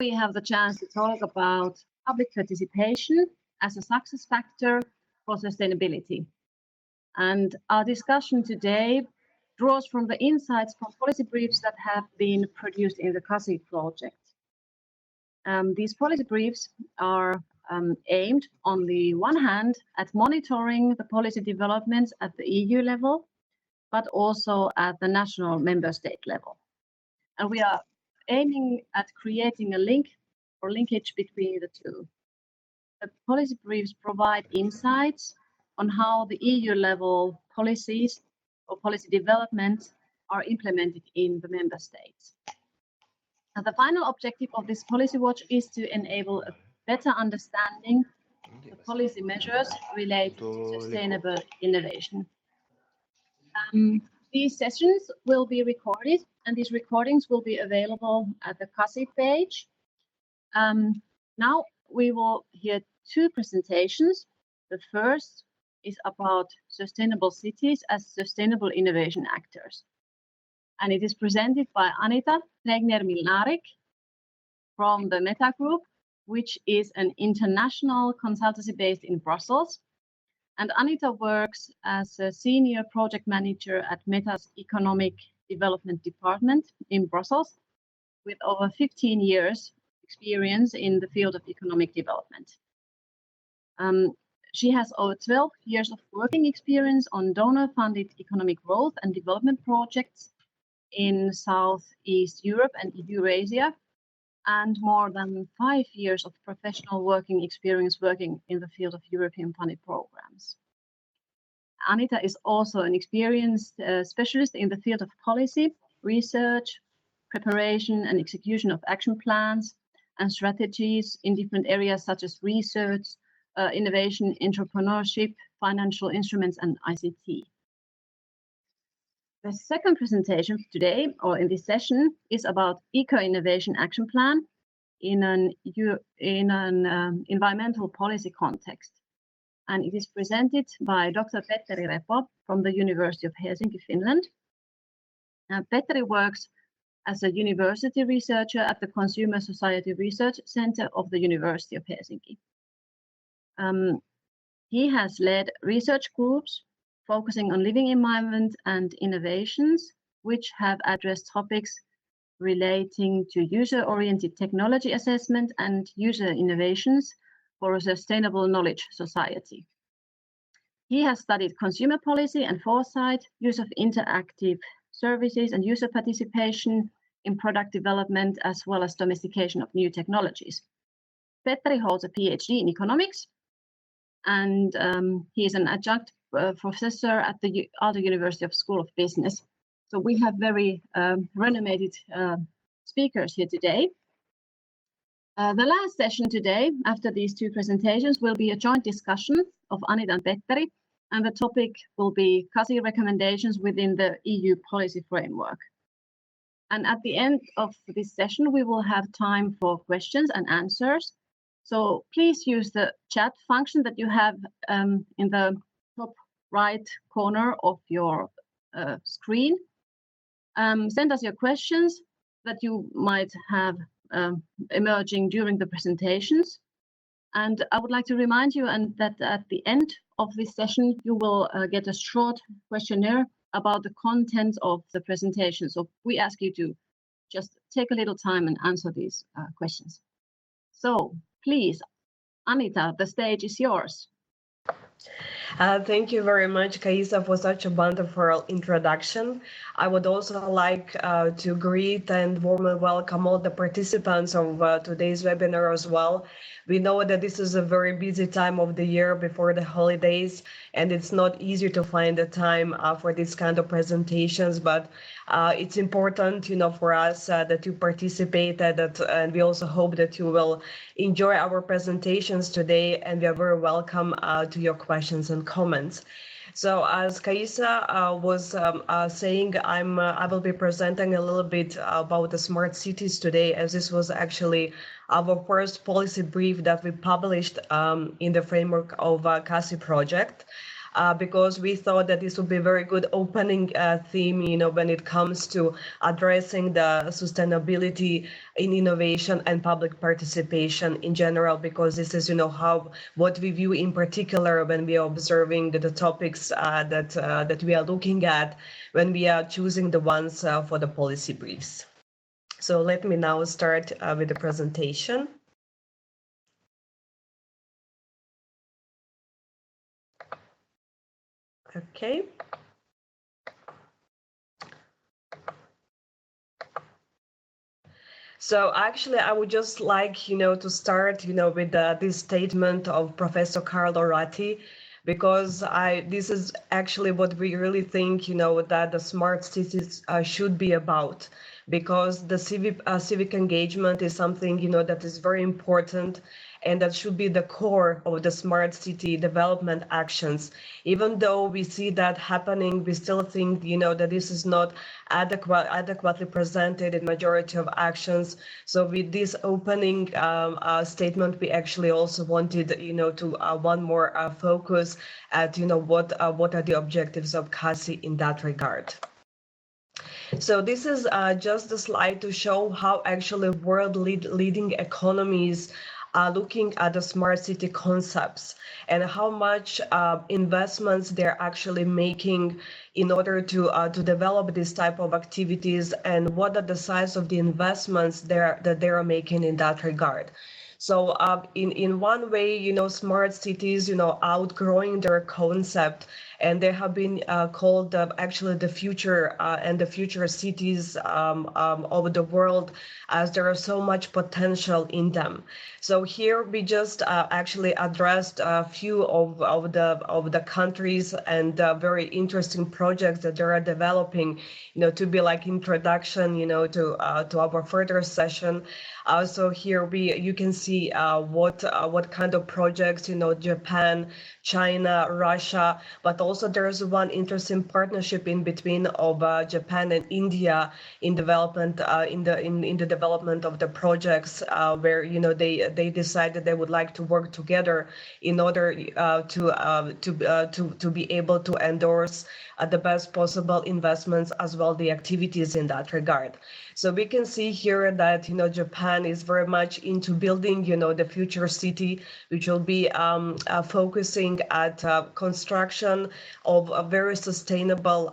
We have the chance to talk about public participation as a success factor for sustainability. And our discussion today draws from the insights from policy briefs that have been produced in the CASI project. These policy briefs are aimed, on the one hand, at monitoring the policy developments at the EU level, but also at the national member state level. And we are aiming at creating a link or linkage between the two. The policy briefs provide insights on how the EU level policies or policy developments are implemented in the member states. And the final objective of this policy watch is to enable a better understanding of the policy measures related to sustainable innovation. These sessions will be recorded, and these recordings will be available at the CASI page. Now we will hear two presentations. The first is about sustainable cities as sustainable innovation actors. And it is presented by Anita Regner-Milnarik from the Meta Group, which is an international consultancy based in Brussels. And Anita works as a senior project manager at Meta's Economic Development Department in Brussels, with over 15 years experience in the field of economic development. She has over 12 years of working experience on donor-funded economic growth and development projects in Southeast Europe and Eurasia, and more than 5 years of professional working experience working in the field of European funded programs. Anita is also an experienced specialist in the field of policy, research, preparation and execution of action plans and strategies in different areas such as research, innovation, entrepreneurship, financial instruments and ICT. The second presentation today, or in this session, is about Eco-Innovation Action Plan in an environmental policy context. And it is presented by Dr. Petteri Repo from the University of Helsinki, Finland. Petteri works as a university researcher at the Consumer Society Research Center of the University of Helsinki. He has led research groups focusing on living environment and innovations, which have addressed topics relating to user-oriented technology assessment and user innovations for a sustainable knowledge society. He has studied consumer policy and foresight, use of interactive services and user participation in product development, as well as domestication of new technologies. Petteri holds a PhD in economics, and he is an adjunct professor at the Aalto University of School of Business. So we have very renowned speakers here today. The last session today, after these two presentations, will be a joint discussion of Anita and Petteri, and the topic will be CASI recommendations within the EU policy framework. And at the end of this session, we will have time for questions and answers. So please use the chat function that you have in the top right corner of your screen. Send us your questions that you might have emerging during the presentations. And I would like to remind you that at the end of this session, you will get a short questionnaire about the content of the presentation. So we ask you to just take a little time and answer these questions. So please, Anita, the stage is yours. Thank you very much, Kaisa, for such a wonderful introduction. I would also like to greet and warmly welcome all the participants of today's webinar as well. We know that this is a very busy time of the year before the holidays, and it's not easy to find the time for this kind of presentations, but it's important, for us that you participate, and we also hope that you will enjoy our presentations today, and we are very welcome to your questions and comments. So as Kaisa was saying, I will be presenting a little bit about the smart cities today, as this was actually our first policy brief that we published in the framework of CASI project. because we thought that this would be a very good opening theme, when it comes to addressing the sustainability in innovation and public participation in general, because this is, what we view in particular when we are observing the topics that we are looking at when we are choosing the ones for the policy briefs. So let me now start with the presentation. Okay. So actually, I would just like, to start, with this statement of Professor Carlo Ratti, because this is actually what we really think, that the smart cities should be about, because the civic engagement is something, that is very important, and that should be the core of the smart city development actions. Even though we see that happening, we still think, that this is not adequately presented in majority of actions. So with this opening statement, we actually also wanted, to one more focus at, what are the objectives of CASI in that regard. So this is just a slide to show how actually world leading economies are looking at the smart city concepts and how much investments they're actually making in order to develop this type of activities, and what are the size of the investments that they are making in that regard. So in one way, smart cities, outgrowing their concept, and they have been called actually the future and the future cities of the world, as there is so much potential in them. So here we just actually addressed a few of the countries and very interesting projects that they are developing, to be like introduction, to our further session. So here you can see what kind of projects, Japan, China, Russia, but also there's one interesting partnership in between of Japan and India in development in the development of the projects where they decided they would like to work together in order to be able to endorse the best possible investments as well the activities in that regard. So we can see here that Japan is very much into building the future city, which will be focusing at construction of a very sustainable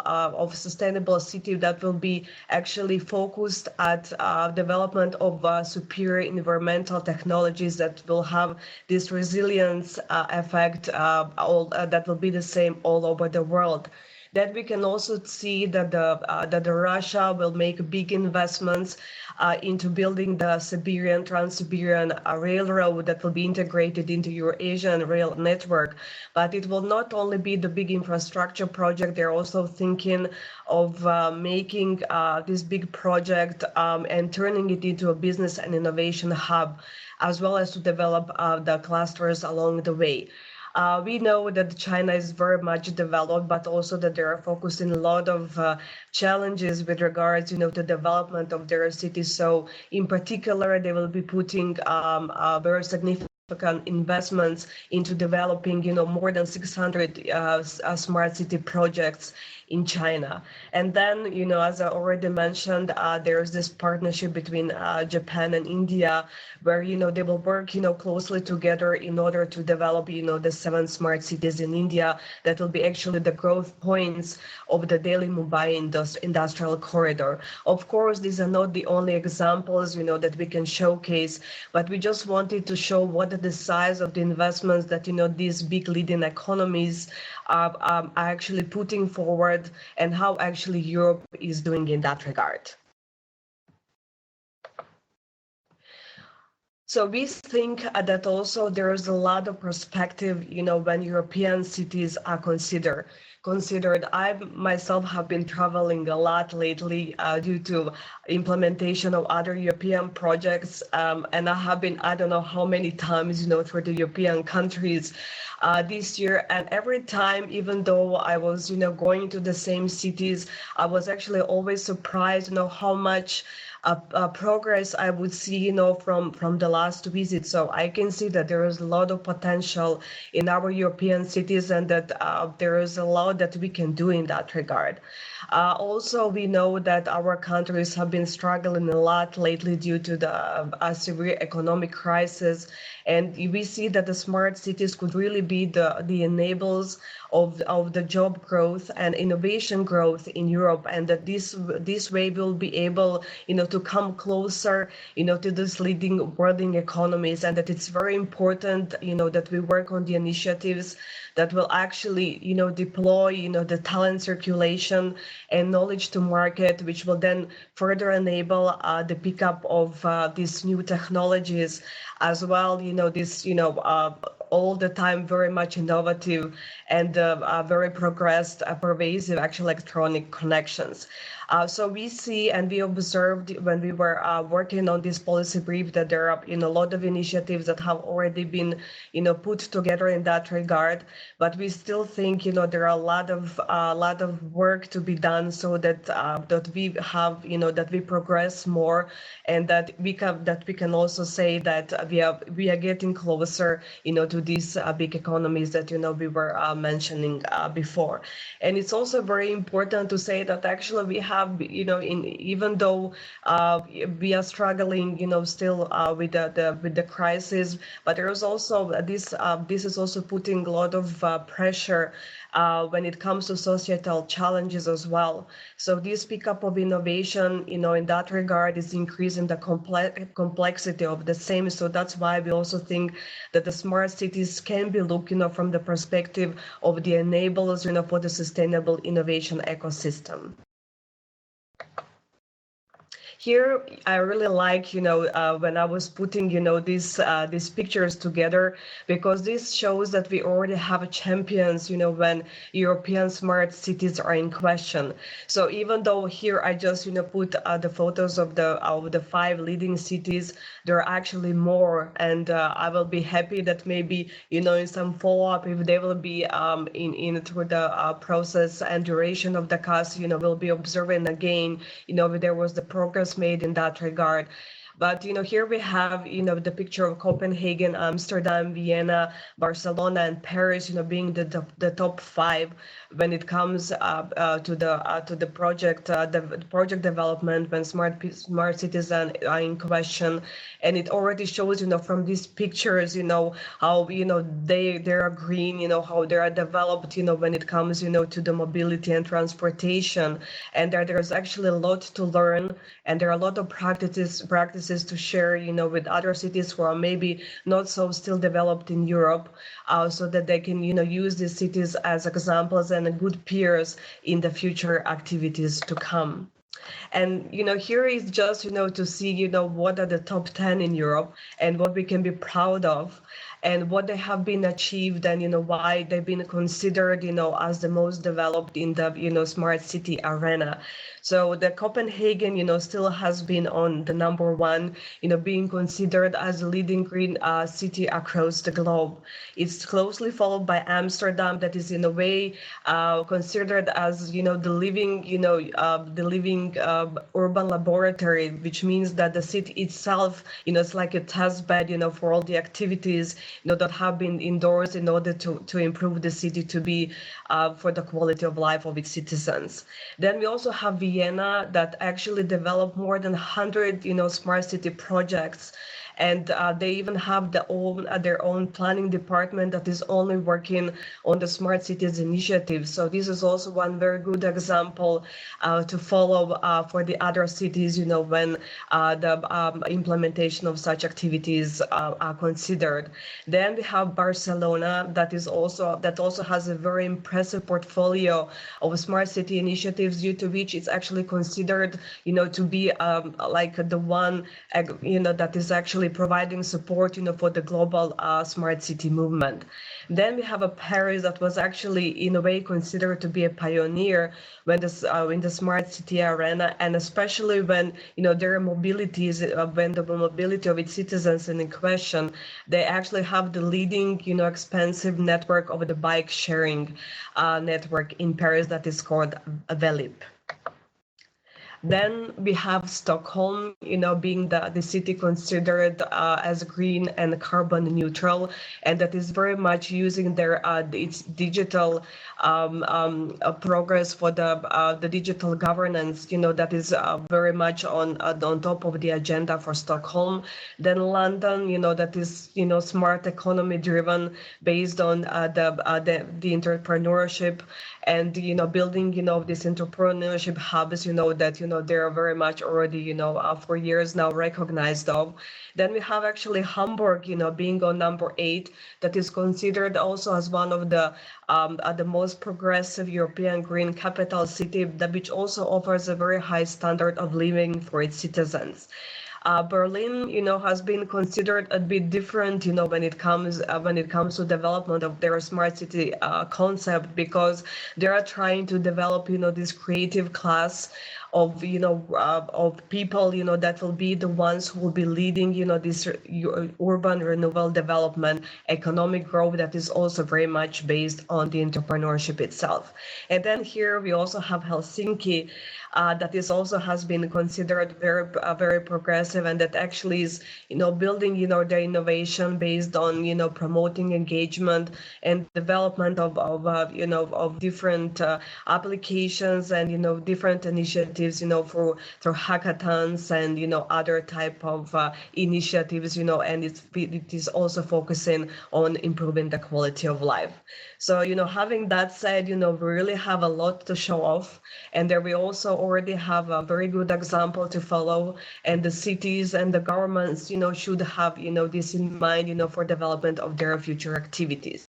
city that will be actually focused at development of superior environmental technologies that will have this resilience effect that will be the same all over the world. That we can also see that the Russia will make big investments into building the Trans-Siberian Railroad that will be integrated into Eurasian rail network. But it will not only be the big infrastructure project, they're also thinking of making this big project and turning it into a business and innovation hub, as well as to develop the clusters along the way. We know that China is very much developed, but also that they are focusing a lot of challenges with regards, to development of their cities. So in particular, they will be putting very significant investments into developing, more than 600 smart city projects in China. And then, as I already mentioned, there's this partnership between Japan and India, where, they will work, closely together in order to develop, the 7 smart cities in India that will be actually the growth points of the Delhi-Mumbai industrial corridor. Of course, these are not the only examples, that we can showcase, but we just wanted to show what are the size of the investments that, these big leading economies are actually putting forward, and how actually Europe is doing in that regard. So we think that also there is a lot of perspective, when European cities are considered. I myself have been traveling a lot lately due to implementation of other European projects, and I have been, I don't know how many times, through the European countries this year, and every time, even though I was, going to the same cities, I was actually always surprised, how much progress I would see, you know, from the last visit. So I can see that there is a lot of potential in our European cities, and that there is a lot that we can do in that regard. Also, we know that our countries have been struggling a lot lately due to the severe economic crisis, and we see that the smart cities could really be the enablers of the job growth and innovation growth in Europe, and that this way we'll be able, you know, to come closer, you know, to these leading world economies, and that it's very important, you know, that we work on the initiatives that will actually, you know, deploy, you know, the talent circulation and knowledge to market, which will then further enable the pickup of these new technologies as well. You know, this, you know, all the time very much innovative and very progressed, pervasive actual electronic connections. So we see and we observed when we were working on this policy brief that there are, you know, a lot of initiatives that have already been, you know, put together in that regard. But we still think, you know, there are a lot of work to be done so that that we have, you know, that we progress more, and that we can also say that we are getting closer, you know, to these big economies that, you know, we were mentioning before. And it's also very important to say that actually we have, you know, even though we are struggling, you know, still with the crisis, but there is also this is also putting a lot of pressure when it comes to societal challenges as well. So this pickup of innovation, you know, in that regard is increasing the complexity of the same. So that's why we also think that the smart cities can be looked, you know, from the perspective of the enablers, you know, for the sustainable innovation ecosystem. Here, I really like, you know, when I was putting, you know, these pictures together, because this shows that we already have champions, you know, when European smart cities are in question. So even though here I just, you know, put the photos of the 5 leading cities, there are actually more, and I will be happy that maybe, you know, in some follow-up, if they will be in through the process and duration of the CASI, you know, we'll be observing again, you know, if there was the progress made in that regard. But, you know, here we have, you know, the picture of Copenhagen, Amsterdam, Vienna, Barcelona, and Paris, you know, being the top 5 when it comes to the project development when smart cities are in question. And it already shows, you know, from these pictures, you know, how, you know, they are green, you know, how they are developed, you know, when it comes, you know, to the mobility and transportation. And there's actually a lot to learn, and there are a lot of practices to share, you know, with other cities who are maybe not so still developed in Europe, so that they can, you know, use these cities as examples and good peers in the future activities to come. And, you know, here is just, you know, to see, you know, what are the top 10 in Europe and what we can be proud of and what they have been achieved, and, you know, why they've been considered, you know, as the most developed in the, you know, smart city arena. So the Copenhagen, you know, still has been on the number 1, you know, being considered as a leading green city across the globe. It's closely followed by Amsterdam, that is in a way considered as, you know, the living, you know, urban laboratory, which means that the city itself, you know, it's like a test bed, you know, for all the activities, you know, that have been endorsed in order to improve the city to be for the quality of life of its citizens. Then we also have Vienna, that actually developed more than 100, you know, smart city projects. And they even have their own planning department that is only working on the smart cities initiative. So this is also one very good example to follow for the other cities, you know, when the implementation of such activities are considered. Then we have Barcelona, that also has a very impressive portfolio of smart city initiatives, due to which it's actually considered, you know, to be like the one, you know, that is actually providing support, you know, for the global smart city movement. Then we have a Paris that was actually in a way considered to be a pioneer when in the smart city arena, and especially when, you know, their mobility is when the mobility of its citizens is in question. They actually have the leading, you know, expensive network of the bike sharing network in Paris that is called Velib. Then we have Stockholm, being the city considered as green and carbon neutral, and that is very much using its digital progress for the digital governance. That is very much on top of the agenda for Stockholm. Then London, that is smart economy driven, based on the entrepreneurship, and building these entrepreneurship hubs, that they are very much already for years now recognized of. Then we have actually Hamburg, being on number 8, that is considered also as one of the most progressive European green capital city, which also offers a very high standard of living for its citizens. Berlin, has been considered a bit different, when it comes to development of their smart city concept, because they are trying to develop, this creative class of people, that will be the ones who will be leading, this urban renewal development, economic growth that is also very much based on the entrepreneurship itself. And then here we also have Helsinki, that is also has been considered very progressive, and that actually is building the innovation based on promoting engagement and development of different applications and different initiatives through hackathons and other type of initiatives, and it is also focusing on improving the quality of life. So having that said, we really have a lot to show off, and there we also already have a very good example to follow, and the cities and the governments should have this in mind for development of their future activities.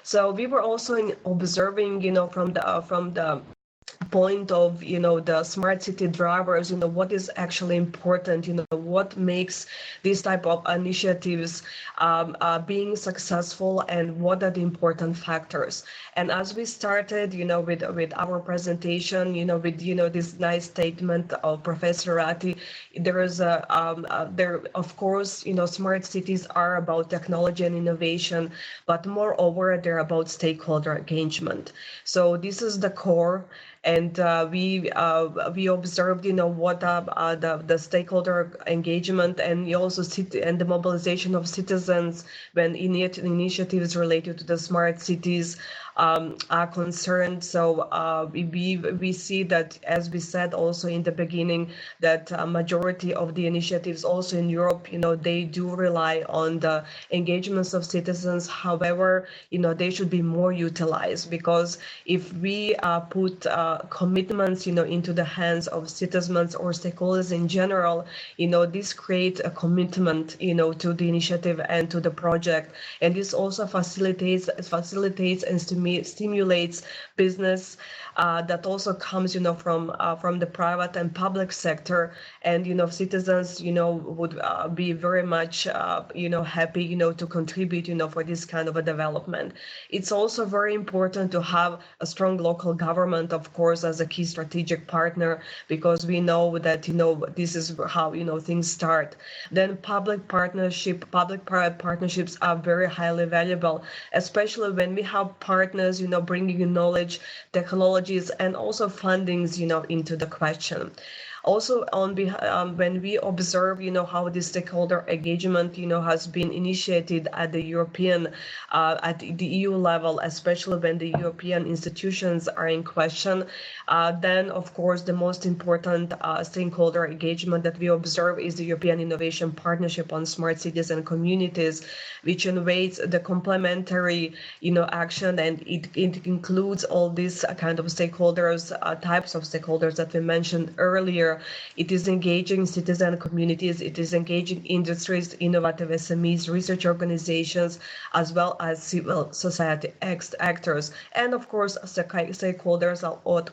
So we were also observing from the point of the smart city drivers, what is actually important, what makes these type of initiatives being successful, and what are the important factors. And as we started with our presentation, with this nice statement of Professor Ratti, there is of course smart cities are about technology and innovation, but moreover they're about stakeholder engagement. So this is the core. And we observed, what the stakeholder engagement, and the mobilization of citizens when initiatives related to the smart cities are concerned. So we see that, as we said also in the beginning, that a majority of the initiatives also in Europe, they do rely on the engagements of citizens. However, they should be more utilized, because if we put commitments, into the hands of citizens or stakeholders in general, this creates a commitment, to the initiative and to the project, and this also facilitates and stimulates business that also comes, from the private and public sector, and citizens, would be very much, happy, to contribute, for this kind of a development. It's also very important to have a strong local government, of course, as a key strategic partner, because we know that this is how things start. Then public-private partnerships are very highly valuable, especially when we have partners, bringing knowledge, technologies, and also fundings, into the question. Also, when we observe, how the stakeholder engagement, has been initiated at the European, at the EU level, especially when the European institutions are in question, then of course the most important stakeholder engagement that we observe is the European Innovation Partnership on Smart Cities and Communities, which innovates the complementary, action, and it includes all these kind of stakeholders, types of stakeholders that we mentioned earlier. It is engaging citizen communities, it is engaging industries, innovative SMEs, research organizations, as well as civil society actors, and of course stakeholders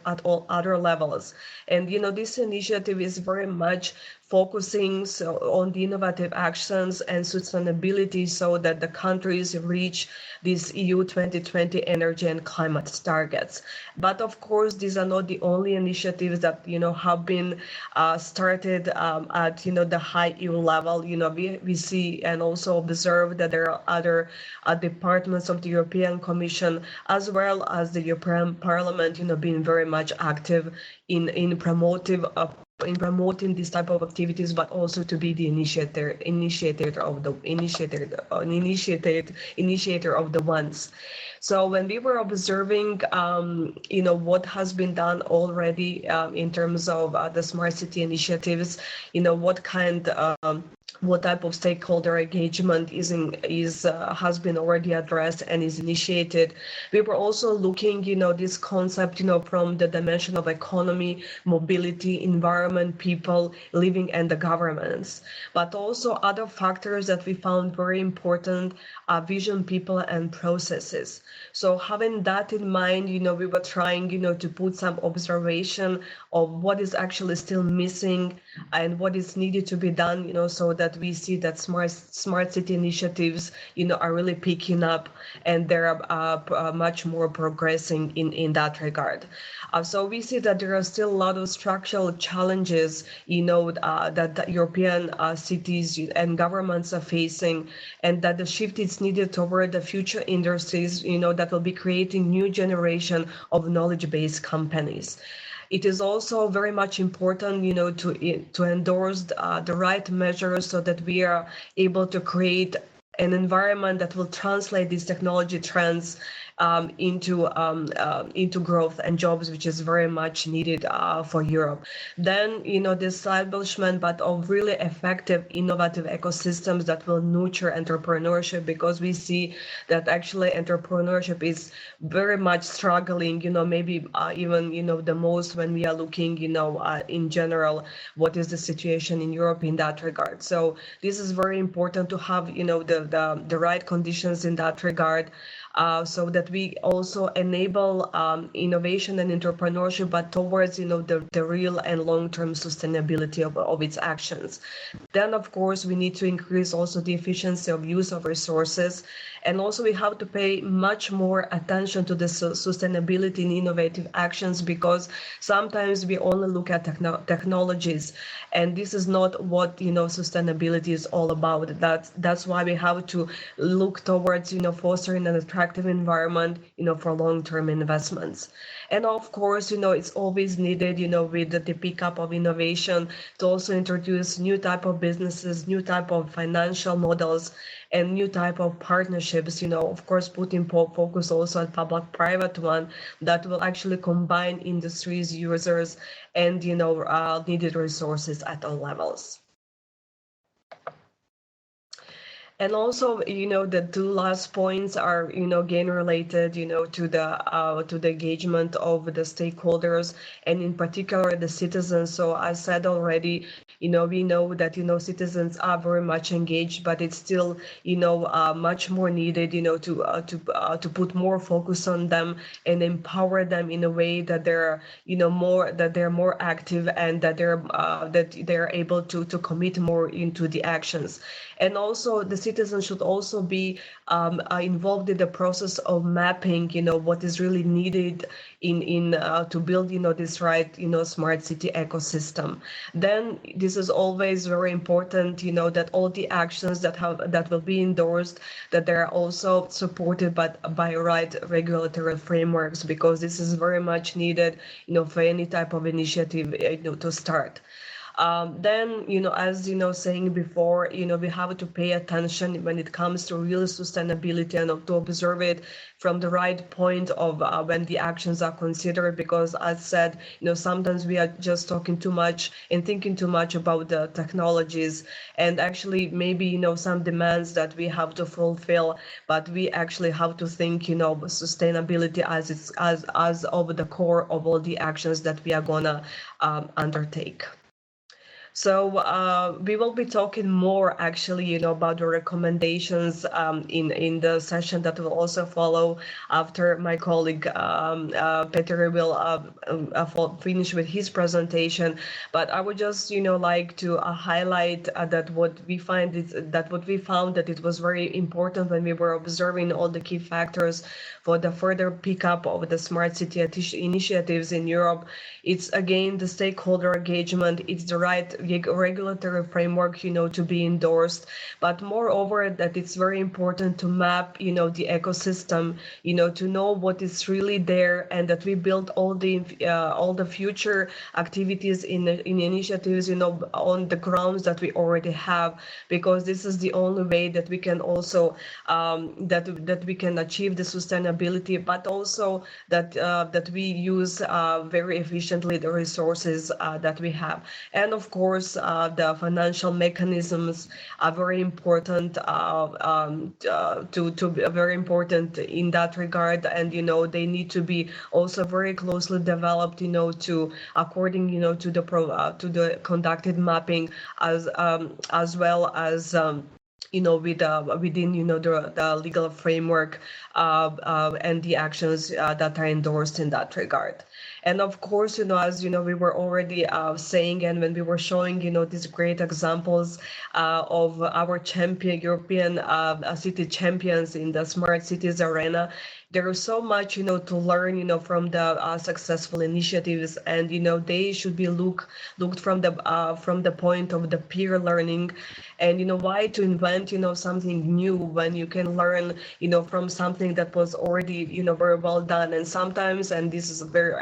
at all other levels. And this initiative is very much focusing on the innovative actions and sustainability so that the countries reach these EU 2020 energy and climate targets. But of course, these are not the only initiatives that have been started at the high EU level. We see and also observe that there are other departments of the European Commission as well as the European Parliament being very much active in promoting this type of activities, but also to be the initiator of the ones. So when we were observing, what has been done already in terms of the smart city initiatives, what type of stakeholder engagement has been already addressed and is initiated. We were also looking, this concept, from the dimension of economy, mobility, environment, people, living, and the governments. But also other factors that we found very important are vision, people, and processes. So having that in mind, we were trying, to put some observation of what is actually still missing and what is needed to be done, so that we see that smart city initiatives, are really picking up and they're much more progressing in that regard. So we see that there are still a lot of structural challenges, that the European cities and governments are facing, and that the shift is needed toward the future industries, that will be creating new generation of knowledge-based companies. It is also very much important, to endorse the right measures so that we are able to create an environment that will translate these technology trends into growth and jobs, which is very much needed for Europe. Then, the establishment, but of really effective, innovative ecosystems that will nurture entrepreneurship, because we see that actually entrepreneurship is very much struggling, maybe even, the most when we are looking, in general, what is the situation in Europe in that regard. So this is very important to have, the right conditions in that regard. So that we also enable innovation and entrepreneurship, but towards the real and long-term sustainability of its actions. Then, of course, we need to increase also the efficiency of use of resources, and also we have to pay much more attention to the sustainability and innovative actions, because sometimes we only look at technologies, and this is not what sustainability is all about. That's why we have to look towards fostering an attractive environment for long-term investments. And of course, it's always needed, with the pickup of innovation, to also introduce new type of businesses, new type of financial models, and new type of partnerships, of course, putting focus also on public-private one that will actually combine industries, users, and, needed resources at all levels. And also, the two last points are, again, related, to the engagement of the stakeholders, and in particular the citizens. So I said already, we know that, citizens are very much engaged, but it's still, much more needed, to put more focus on them and empower them in a way that they're, more active, and that they're able to commit more into the actions. And also the citizens should also be involved in the process of mapping, what is really needed to build, this right, smart city ecosystem. Then this is always very important, that all the actions that will be endorsed, that they're also supported by right regulatory frameworks, because this is very much needed, for any type of initiative, to start. Then, as saying before, we have to pay attention when it comes to real sustainability, and to observe it from the right point of when the actions are considered, because as said, sometimes we are just talking too much and thinking too much about the technologies, and actually maybe, some demands that we have to fulfill, but we actually have to think, sustainability as of the core of all the actions that we are gonna undertake. So we will be talking more actually, about the recommendations in the session that will also follow after my colleague Peter will finish with his presentation. But I would just, like to highlight that what we found that it was very important when we were observing all the key factors for the further pickup of the smart city initiatives in Europe. It's again the stakeholder engagement, it's the right regulatory framework, to be endorsed, but moreover that it's very important to map, the ecosystem, to know what is really there, and that we build all the future activities in initiatives, on the grounds that we already have, because this is the only way that we can also that we can achieve the sustainability, but also that we use very efficiently the resources that we have. And of course, the financial mechanisms are very important very important in that regard, and they need to be also very closely developed, to according to the conducted mapping, as well as within the legal framework and the actions that are endorsed in that regard. And of course, as we were already saying, and when we were showing, these great examples of our European city champions in the smart cities arena, there is so much, to learn, from the successful initiatives, and they should be looked from the point of the peer learning, and why to invent, something new when you can learn, from something that was already, very well done. And sometimes, and this is very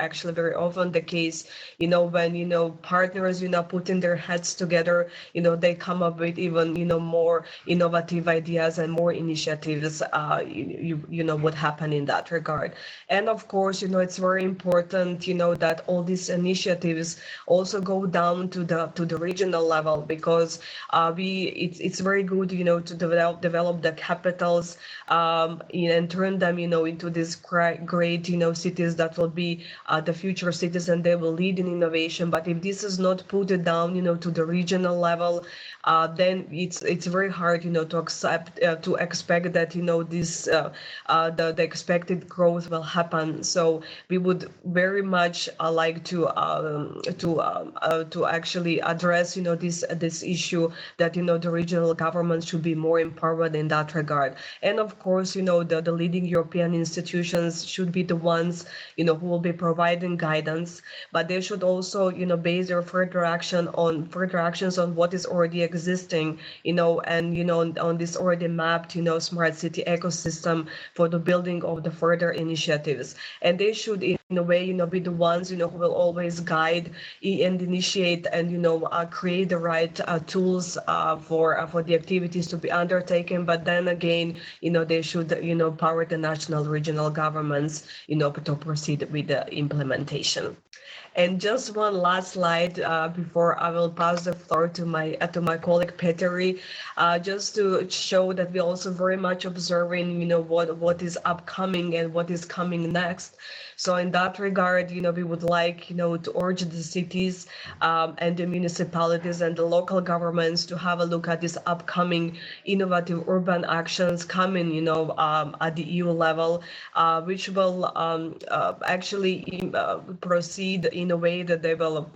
often the case, when partners, putting their heads together, they come up with even, more innovative ideas and more initiatives, would happen in that regard. And of course, it's very important, that all these initiatives also go down to the regional level, because it's very good, to develop the capitals and turn them, into these great, cities that will be the future cities, and they will lead in innovation. But if this is not put it down, to the regional level, then it's very hard, to expect that, this the expected growth will happen. So we would very much like to actually address, this issue, that the regional governments should be more empowered in that regard. And of course, the leading European institutions should be the ones, who will be providing guidance, but they should also, base their further actions on what is already existing, and on this already mapped, smart city ecosystem for the building of the further initiatives. And they should, in a way, be the ones, who will always guide and initiate and, create the right tools for the activities to be undertaken. But then again, they should, power the national, regional governments, to proceed with the implementation. And just one last slide before I will pass the floor to my colleague Petteri, just to show that we're also very much observing, what is upcoming and what is coming next. So in that regard, we would like, to urge the cities and the municipalities and the local governments to have a look at these upcoming innovative urban actions coming, at the EU level, which will actually proceed in a way that they will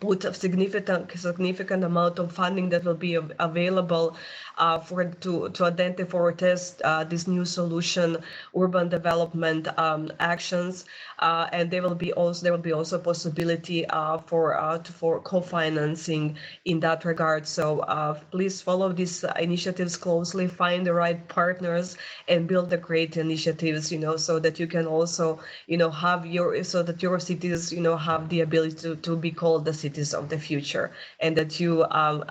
put a significant amount of funding that will be available to identify or test this new solution, urban development actions, and there will be also possibility for co-financing in that regard. So please follow these initiatives closely, find the right partners, and build the great initiatives, so that you can also, have so that your cities, have the ability to be called the cities of the future, and that you are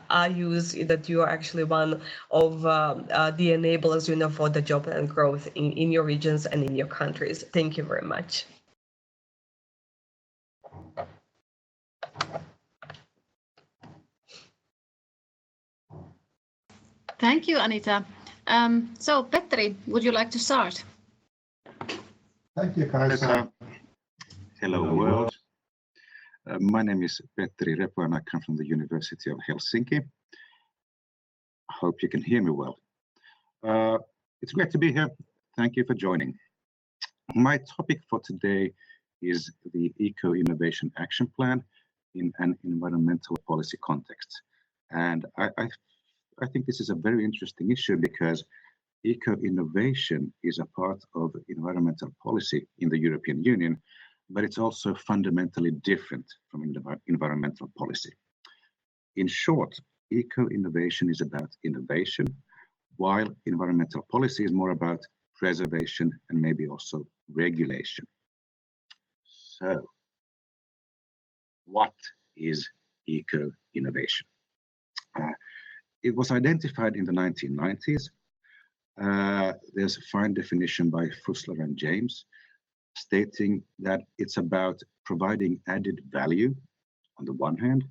actually one of the enablers, for the job and growth in your regions and in your countries. Thank you very much. Thank you, Anita. So, Petteri, would you like to start? Thank you, Kaisa. Hello, world. My name is Petteri Repo and I come from the University of Helsinki. I hope you can hear me well. It's great to be here. Thank you for joining. My topic for today is the Eco-Innovation Action Plan in an environmental policy context. And I think this is a very interesting issue because eco-innovation is a part of environmental policy in the European Union, but it's also fundamentally different from environmental policy. In short, eco-innovation is about innovation, while environmental policy is more about preservation and maybe also regulation. So, what is eco-innovation? It was identified in the 1990s. There's a fine definition by Fussler and James stating that it's about providing added value on the one hand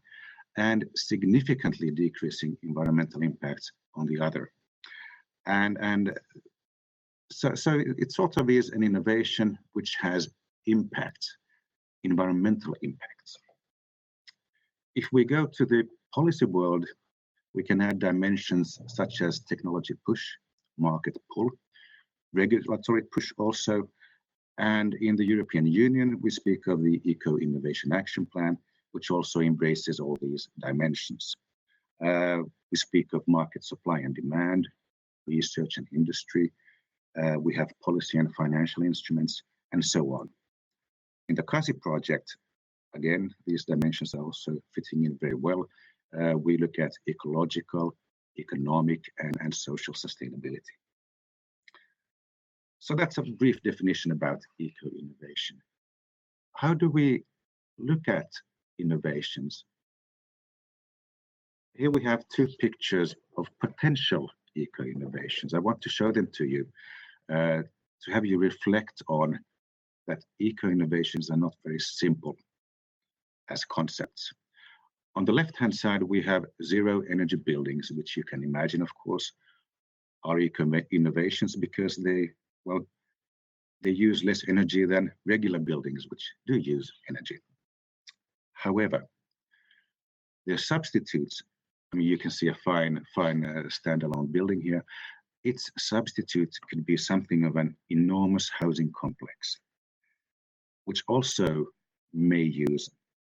and significantly decreasing environmental impacts on the other. And so it sort of is an innovation which has impacts, environmental impacts. If we go to the policy world, we can add dimensions such as technology push, market pull, regulatory push also, and in the European Union, we speak of the Eco-Innovation Action Plan, which also embraces all these dimensions. We speak of market supply and demand, research and industry, we have policy and financial instruments, and so on. In the CASI project, again, these dimensions are also fitting in very well. We look at ecological, economic, and social sustainability. So that's a brief definition about eco-innovation. How do we look at innovations? Here we have two pictures of potential eco-innovations. I want to show them to you, to have you reflect on that eco-innovations are not very simple as concepts. On the left-hand side, we have zero energy buildings, which you can imagine, of course, are eco-innovations because they use less energy than regular buildings, which do use energy. However, their substitutes, I mean, you can see a fine standalone building here. Its substitute could be something of an enormous housing complex, which also may use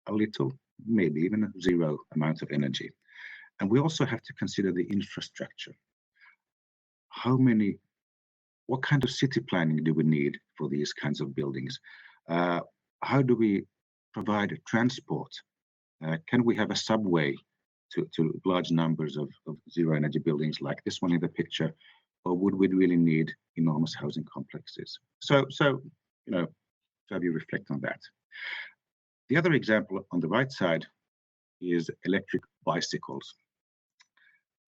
a little, maybe even a zero amount of energy. And we also have to consider the infrastructure. What kind of city planning do we need for these kinds of buildings? How do we provide transport? Can we have a subway to large numbers of zero energy buildings like this one in the picture? Or would we really need enormous housing complexes? So you know, to have you reflect on that. The other example on the right side is electric bicycles.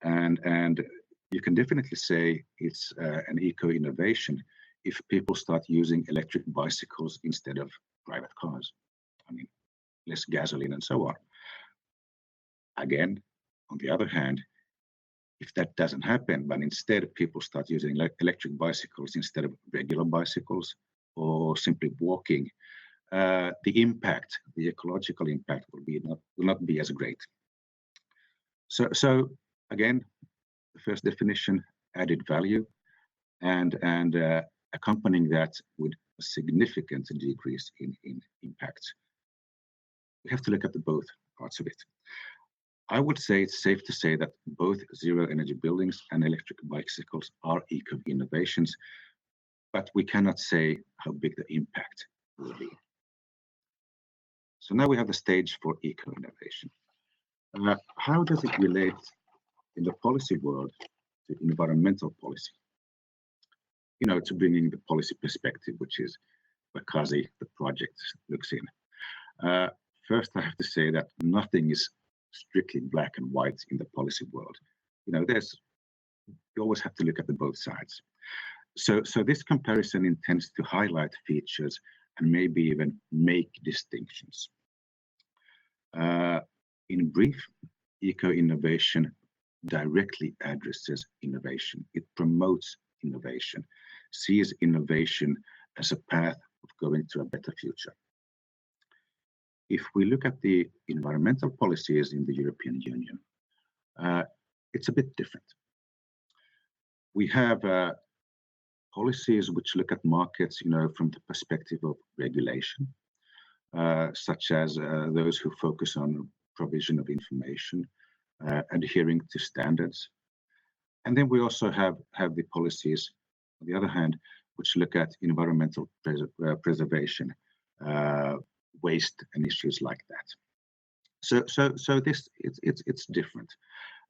And you can definitely say it's an eco-innovation if people start using electric bicycles instead of private cars. I mean, less gasoline and so on. Again, on the other hand, if that doesn't happen, but instead people start using electric bicycles instead of regular bicycles or simply walking, the impact, the ecological impact will not be as great. So again, the first definition, added value, and accompanying that with a significant decrease in impact. We have to look at both parts of it. I would say it's safe to say that both zero energy buildings and electric bicycles are eco-innovations, but we cannot say how big the impact will be. So now we have the stage for eco-innovation. How does it relate in the policy world to environmental policy? You know, to bringing the policy perspective, which is where CASI, the project, looks in. First, I have to say that nothing is strictly black and white in the policy world. You know, you always have to look at both sides. So this comparison intends to highlight features and maybe even make distinctions. In brief, eco-innovation directly addresses innovation. It promotes innovation, sees innovation as a path of going to a better future. if we look at the environmental policies in the European Union, it's a bit different. We have policies which look at markets, from the perspective of regulation, such as those who focus on provision of information, adhering to standards. And then we also have the policies, on the other hand, which look at environmental preservation, waste, and issues like that. So this it's different.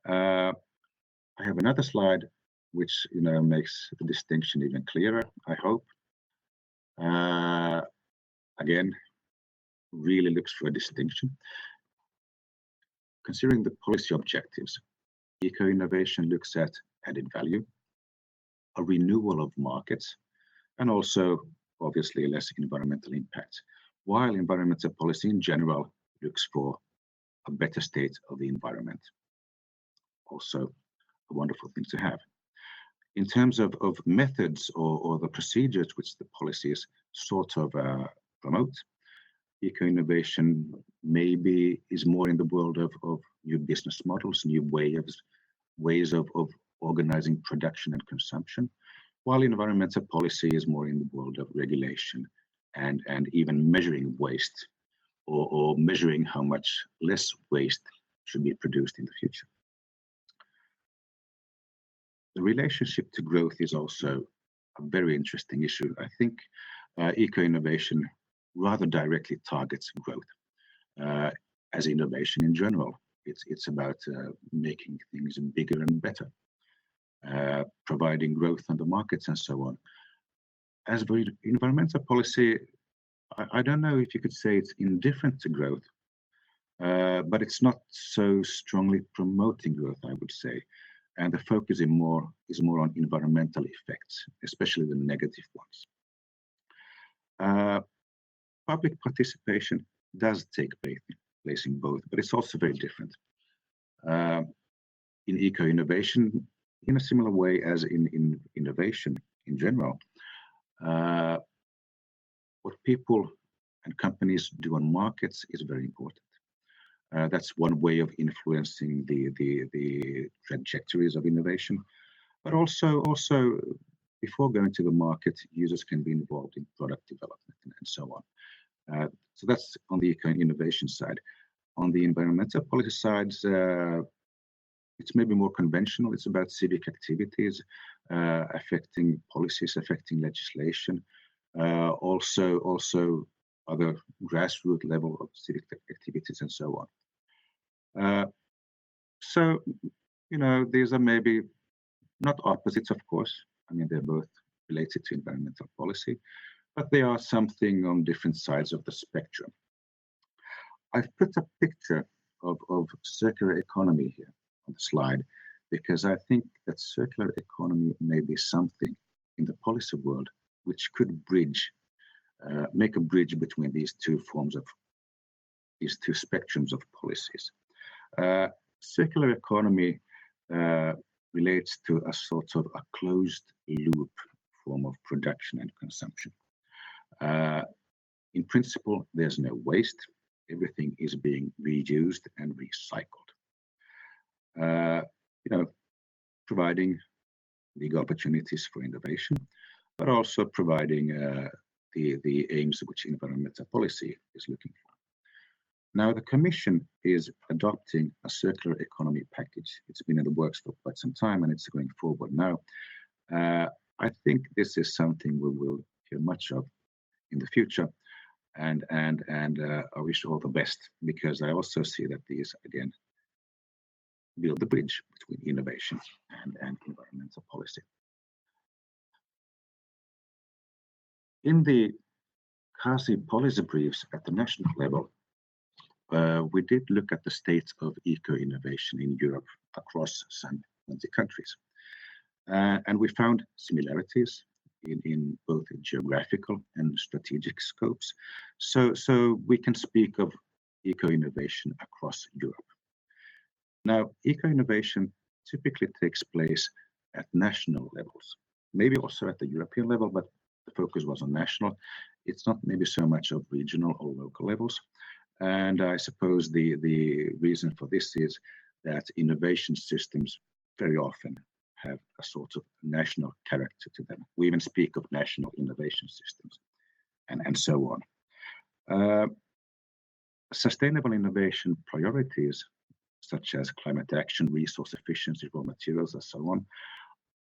I have another slide which makes the distinction even clearer, I hope. Again, really looks for a distinction. Considering the policy objectives, eco-innovation looks at added value, a renewal of markets, and also obviously less environmental impact, while environmental policy in general looks for a better state of the environment. Also a wonderful thing to have. In terms of methods or the procedures which the policies sort of promote, eco-innovation maybe is more in the world of new business models, new ways of organizing production and consumption, while environmental policy is more in the world of regulation and even measuring waste or measuring how much less waste should be produced in the future. The relationship to growth is also a very interesting issue. I think eco-innovation rather directly targets growth. As innovation in general, it's about making things bigger and better, providing growth on the markets and so on. As for environmental policy, I don't know if you could say it's indifferent to growth, but it's not so strongly promoting growth, I would say. And the focus is more on environmental effects, especially the negative ones. Public participation does take place in both, but it's also very different. In eco-innovation, in a similar way as in innovation in general, what people and companies do on markets is very important. That's one way of influencing the trajectories of innovation, but also before going to the market, users can be involved in product development and so on. So that's on the innovation side. On the environmental policy side, it's maybe more conventional. It's about civic activities, affecting policies, affecting legislation, also other grassroots level of civic activities and so on. So, these are maybe not opposites, of course. I mean, they're both related to environmental policy, but they are something on different sides of the spectrum. I've put a picture of circular economy here on the slide because I think that circular economy may be something in the policy world which could make a bridge between these two spectrums of policies. Circular economy relates to a sort of a closed loop form of production and consumption. In principle, there's no waste. Everything is being reused and recycled. Providing big opportunities for innovation, but also providing the aims which environmental policy is looking for. Now, the Commission is adopting a circular economy package. It's been in the works for quite some time, and it's going forward now. I think this is something we will hear much of in the future, and I wish all the best, because I also see that these, again, build the bridge between innovation and environmental policy. In the CASI policy briefs at the national level, we did look at the state of eco-innovation in Europe across some 20 countries. And we found similarities in both geographical and strategic scopes. So we can speak of eco-innovation across Europe. Now, eco-innovation typically takes place at national levels, maybe also at the European level, but the focus was on national. It's not maybe so much of regional or local levels. And I suppose the reason for this is that innovation systems very often have a sort of national character to them. We even speak of national innovation systems and so on. Sustainable innovation priorities, such as climate action, resource efficiency, raw materials, and so on,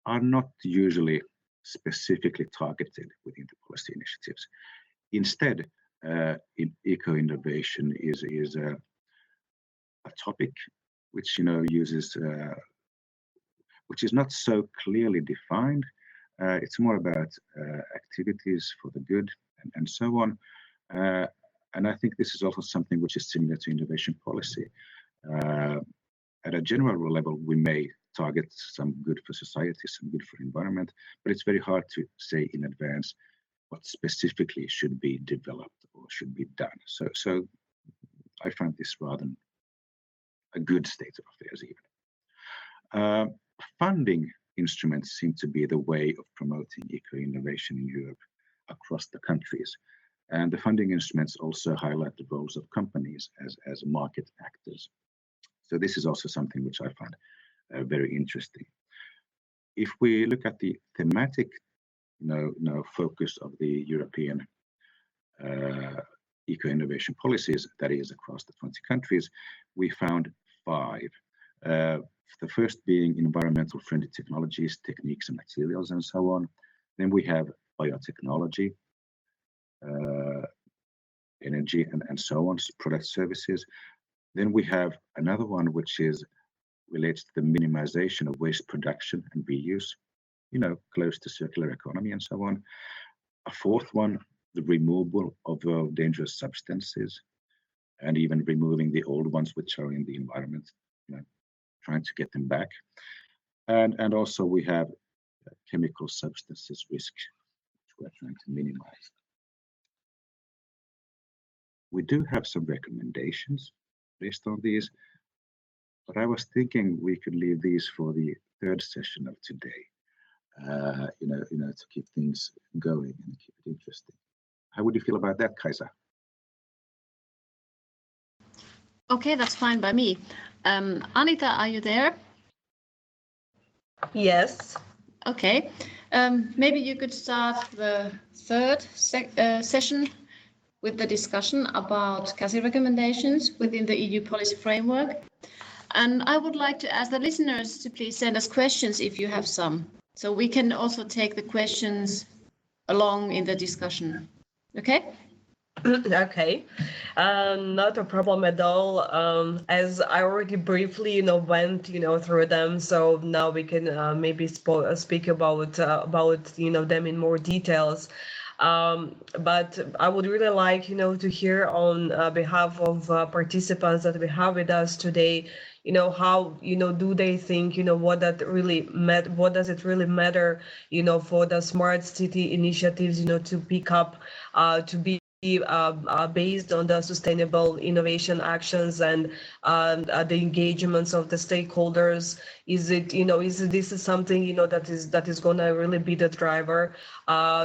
are not usually specifically targeted within the policy initiatives. Instead, eco-innovation is a topic which uses which is not so clearly defined. It's more about activities for the good and so on. And I think this is also something which is similar to innovation policy. At a general level, we may target some good for society, some good for environment, but it's very hard to say in advance what specifically should be developed or should be done. So I find this rather a good state of affairs even. Funding instruments seem to be the way of promoting eco-innovation in Europe across the countries. And the funding instruments also highlight the roles of companies as market actors. So this is also something which I find very interesting. If we look at the thematic focus of the European eco-innovation policies, that is across the 20 countries, we found 5. The first being environmental friendly technologies, techniques and materials and so on. Then we have biotechnology, energy and so on, product services. Then we have another one which relates to the minimization of waste production and reuse, close to circular economy and so on. A fourth one, the removal of dangerous substances and even removing the old ones which are in the environment, trying to get them back. And also we have chemical substances risk, which we're trying to minimize. We do have some recommendations based on these, but I was thinking we could leave these for the third session of today, to keep things going and keep it interesting. How would you feel about that, Kaisa? Okay, that's fine by me. Anita, are you there? Yes. Okay. Maybe you could start the third session with the discussion about CASI recommendations within the EU policy framework. And I would like to ask the listeners to please send us questions if you have some. So we can also take the questions along in the discussion. Okay? Okay, not a problem at all. As I already briefly, went, through them, so now we can maybe speak about them in more details. But I would really like, to hear on behalf of participants that we have with us today, how, do they think, what does it really matter, for the smart city initiatives, to pick up, to be based on the sustainable innovation actions and the engagements of the stakeholders. Is this something that is going to really be the driver?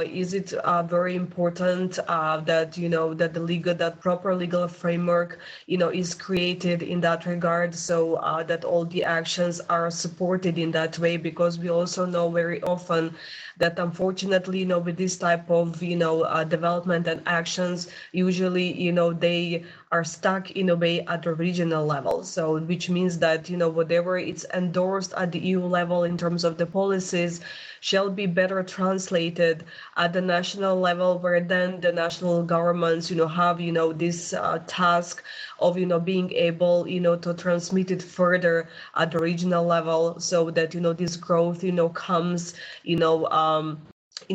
Is it very important that that proper legal framework is created in that regard, so that all the actions are supported in that way? Because we also know very often that unfortunately, with this type of development and actions, usually they are stuck in a way at the regional level. So which means that whatever it's endorsed at the EU level in terms of the policies shall be better translated at the national level, where then the national governments have this task of being able to transmit it further at the regional level, so that this growth comes in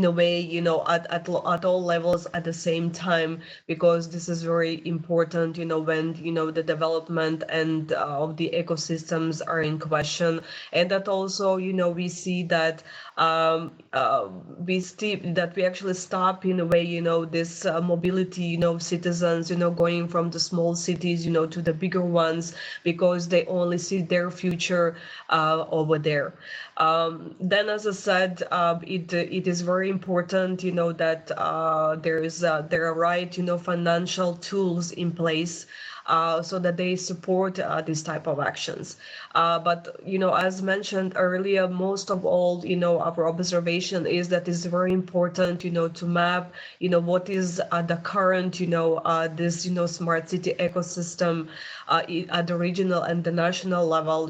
a way at all levels at the same time, because this is very important when the development and of the ecosystems are in question. And that also we see that we actually stop in a way this mobility citizens going from the small cities to the bigger ones, because they only see their future over there. Then, as I said, it is very very important, that there are right, financial tools in place so that they support this type of actions. But, as mentioned earlier, most of all, our observation is that it's very important, to map, what is the current, this, smart city ecosystem at the regional and the national level,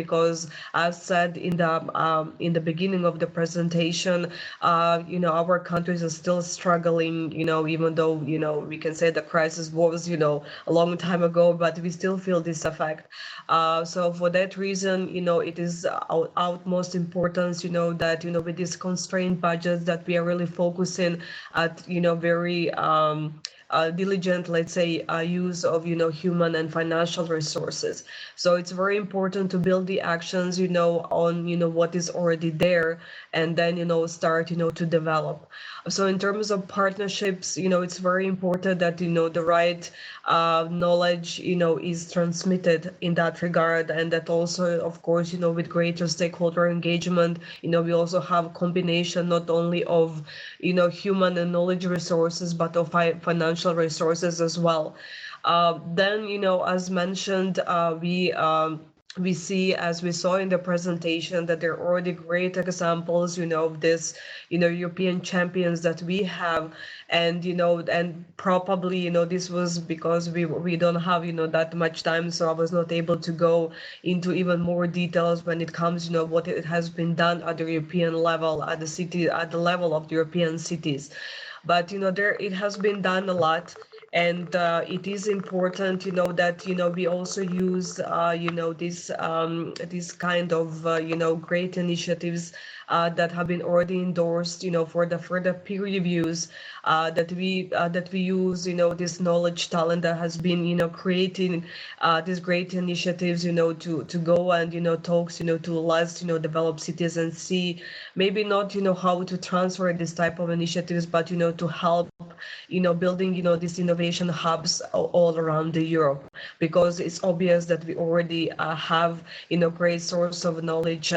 because as said in the beginning of the presentation, our countries are still struggling, even though, we can say the crisis was, a long time ago, but we still feel this effect. So for that reason, it is utmost importance, that, with these constrained budgets that we are really focusing at, very diligent, let's say, use of, human and financial resources. So it's very important to build the actions, on, what is already there, and then, start, to develop. So in terms of partnerships, it's very important that, the right knowledge, is transmitted in that regard, and that also, of course, with greater stakeholder engagement, we also have a combination not only of, human and knowledge resources, but of financial resources as well. Then, as mentioned, we see, as we saw in the presentation, that there are already great examples, of this, European champions that we have, and and probably, this was because we don't have, that much time, so I was not able to go into even more details when it comes, what it has been done at the European level, at the level of the European cities. But it has been done a lot. And it is important, that we also use this kind of great initiatives that have been already endorsed, for the further peer reviews, that we use, this knowledge talent that has been, creating these great initiatives, to go and talks, to less developed cities and see maybe not how to transfer this type of initiatives, but to help building these innovation hubs all around the Europe, because it's obvious that we already have great source of knowledge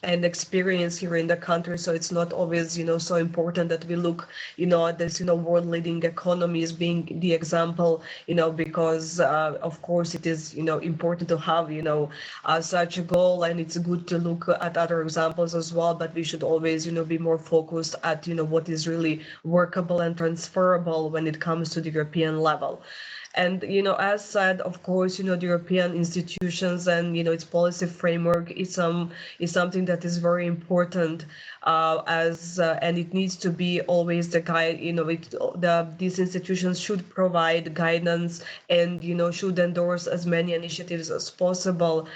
and experience here in the country. So it's not always so important that we look at this world leading economies being the example, because of course it is important to have such a goal, and it's good to look at other examples as well, but we should always be more focused at what is really workable and transferable when it comes to the European level. And, as said, of course, the European institutions and, its policy framework is something that is very important, and it needs to be always the guide, these institutions should provide guidance and, should endorse as many initiatives as possible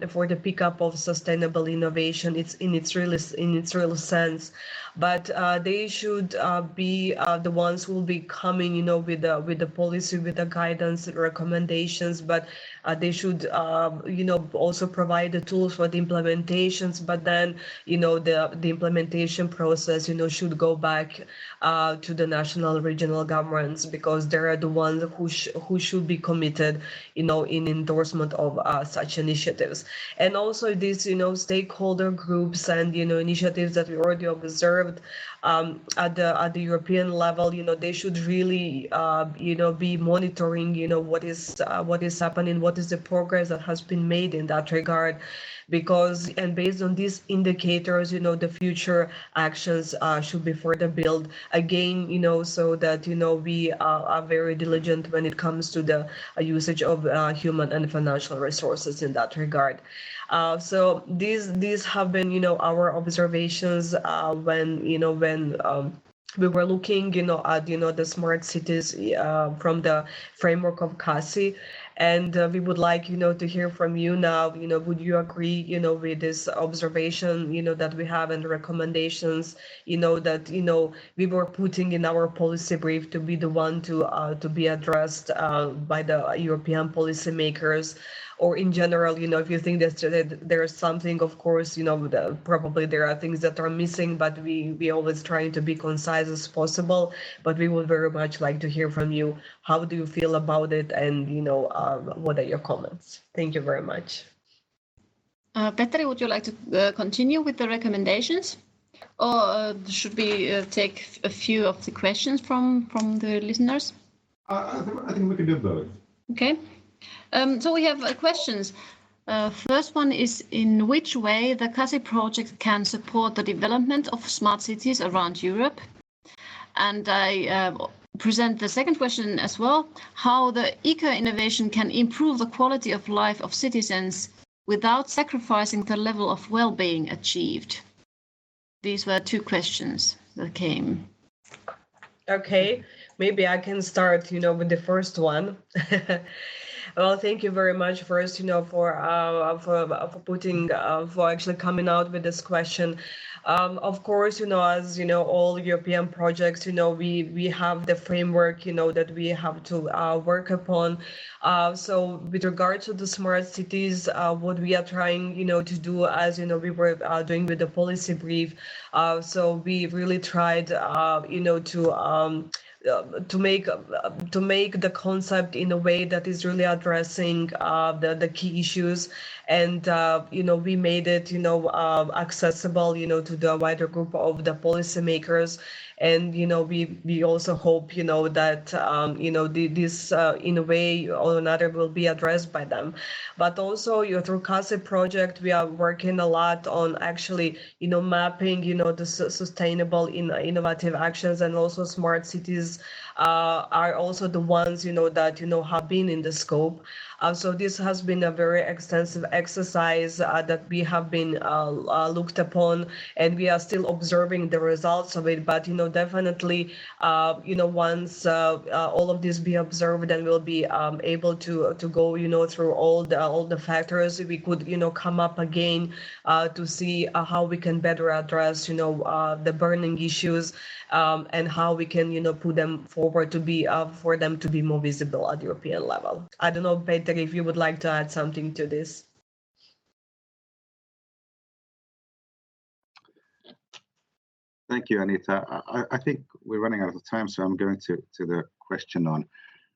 for the pickup of sustainable innovation. It's in its real sense. But they should be the ones who will be coming, with the policy, with the guidance, recommendations. But they should, also provide the tools for the implementations. But then, the implementation process, should go back to the national, regional governments, because they are the ones who should be committed, in endorsement of such initiatives. And also these, stakeholder groups and initiatives that we already observed at the European level, they should really be monitoring what is happening, what is the progress that has been made in that regard, because and based on these indicators, the future actions should be further built again, so that we are very diligent when it comes to the usage of human and financial resources in that regard. So these have been our observations when we were looking at the smart cities from the framework of CASI. And we would like to hear from you now. Would you agree with this observation that we have and the recommendations that we were putting in our policy brief to be the one to be addressed by the European policymakers? Or in general, if you think that there's something, of course, probably there are things that are missing, but we always trying to be concise as possible. But we would very much like to hear from you. How do you feel about it? And, what are your comments? Thank you very much. Petteri, would you like to continue with the recommendations? Or should we take a few of the questions from the listeners? I think we can do both. Okay. So we have questions. First one is, in which way the CASI project can support the development of smart cities around Europe? And I present the second question as well, how the eco-innovation can improve the quality of life of citizens without sacrificing the level of well-being achieved. These were two questions that came. Okay, maybe I can start, with the first one. Well, thank you very much first, for putting, for actually coming out with this question. Of course, as all European projects, we have the framework, that we have to work upon. So with regard to the smart cities, what we are trying, to do, as we were doing with the policy brief. So we really tried, to make the concept in a way that is really addressing the key issues, and we made it accessible to the wider group of the policymakers, and we also hope that this in a way or another will be addressed by them. But also through CASI project, we are working a lot on actually mapping the sustainable innovative actions, and also smart cities are also the ones that have been in the scope. So this has been a very extensive exercise that we have been looked upon, and we are still observing the results of it. But definitely once all of this be observed, and we'll be able to go through all the factors, we could come up again to see how we can better address the burning issues, and how we can put them forward to be for them to be more visible at European level. I don't know, Peter, if you would like to add something to this. Thank you, Anita. I think we're running out of time, so I'm going to the question on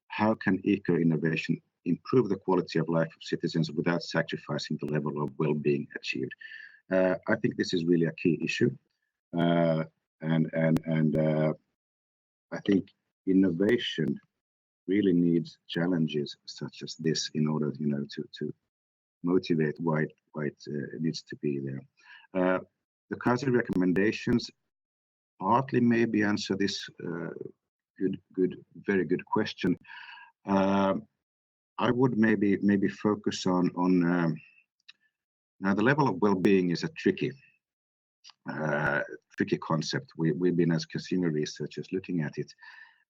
how can eco-innovation improve the quality of life of citizens without sacrificing the level of well-being achieved. I think this is really a key issue, and I think innovation really needs challenges such as this in order, to motivate why it needs to be there. The CASI recommendations partly maybe answer this very good question. I would maybe focus on now the level of well-being is a tricky concept. We've been, as consumer researchers, looking at it,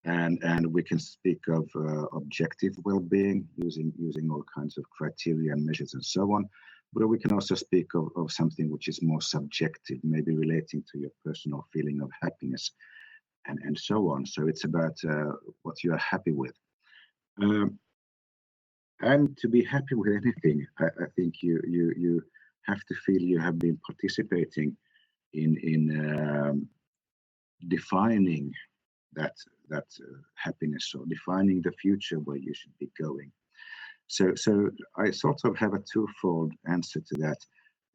and we can speak of objective well-being using all kinds of criteria and measures and so on. But we can also speak of something which is more subjective, maybe relating to your personal feeling of happiness and so on. So it's about what you are happy with. And to be happy with anything, I think you have to feel you have been participating in defining that happiness, or defining the future where you should be going. So I sort of have a twofold answer to that.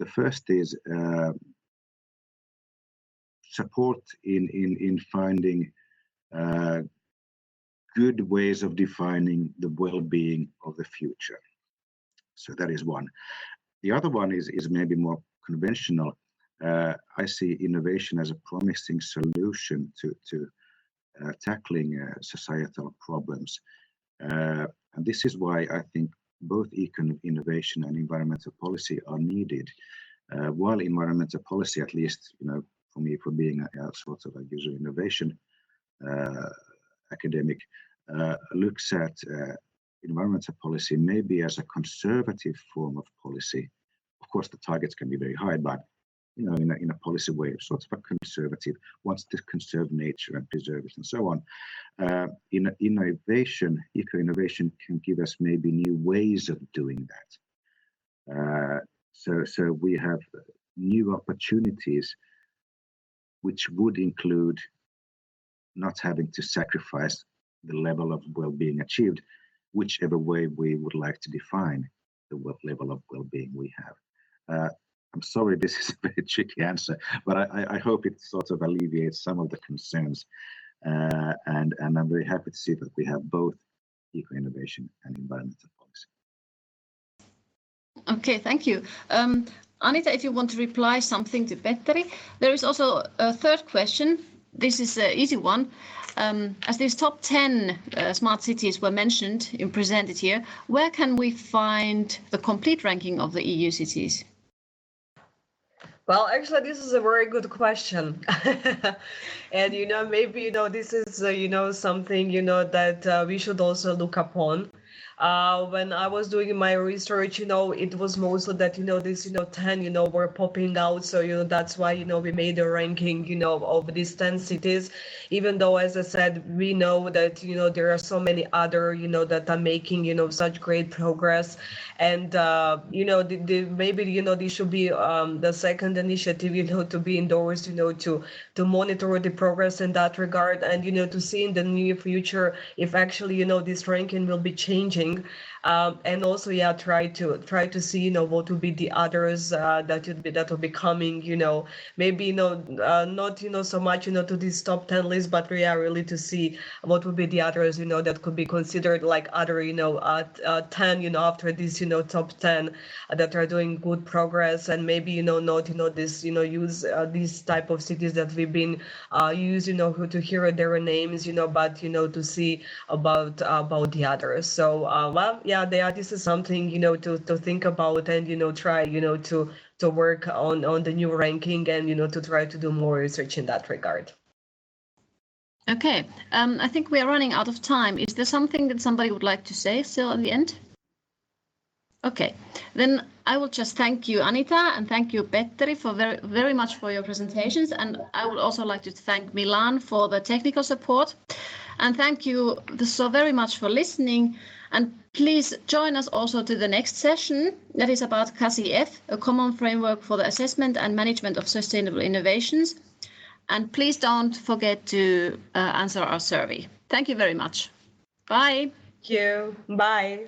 The first is support in finding good ways of defining the well-being of the future. So that is one. The other one is maybe more conventional. I see innovation as a promising solution to tackling societal problems. And this is why I think both eco-innovation and environmental policy are needed. While environmental policy, at least, for me, for being a sort of a user innovation academic, looks at environmental policy maybe as a conservative form of policy. Of course, the targets can be very high, but in a policy way, sort of a conservative, wants to conserve nature and preserve it and so on. Innovation, eco-innovation, can give us maybe new ways of doing that. So we have new opportunities, which would include not having to sacrifice the level of well-being achieved, whichever way we would like to define the level of well-being we have. I'm sorry, this is a very tricky answer, but I hope it sort of alleviates some of the concerns. And I'm very happy to see that we have both eco-innovation and environmental policy. Okay, thank you. Anita, if you want to reply something to Petteri, there is also a third question. This is an easy one. As these top 10 smart cities were mentioned and presented here, where can we find the complete ranking of the EU cities? Well, actually, this is a very good question. And, maybe, this is, something, that we should also look upon. When I was doing my research, it was mostly that, this, 10, were popping out. So, that's why, we made a ranking, of these 10 cities, even though, as I said, we know that, there are so many other, that are making, such great progress. And, maybe, this should be the second initiative, to be endorsed, to monitor the progress in that regard and, to see in the near future if actually, this ranking will be changing. And also, try to see, what will be the others that will be coming, maybe, not, so much, to this top 10 list, but really to see what will be the others, that could be considered like other, 10, after this, top 10 that are doing good progress, and maybe, not, this, use these type of cities that we've been used, to hear their names, but, to see about the others. So, well, this is something, to think about and, try, to work on the new ranking and, to try to do more research in that regard. Okay, I think we are running out of time. Is there something that somebody would like to say still at the end? Okay, then I will just thank you, Anita, and thank you, Petteri, for very much for your presentations. And I would also like to thank Milan for the technical support. And thank you so very much for listening. And please join us also to the next session that is about CASI-F, a common framework for the assessment and management of sustainable innovations. And please don't forget to answer our survey. Thank you very much. Bye. Thank you. Bye.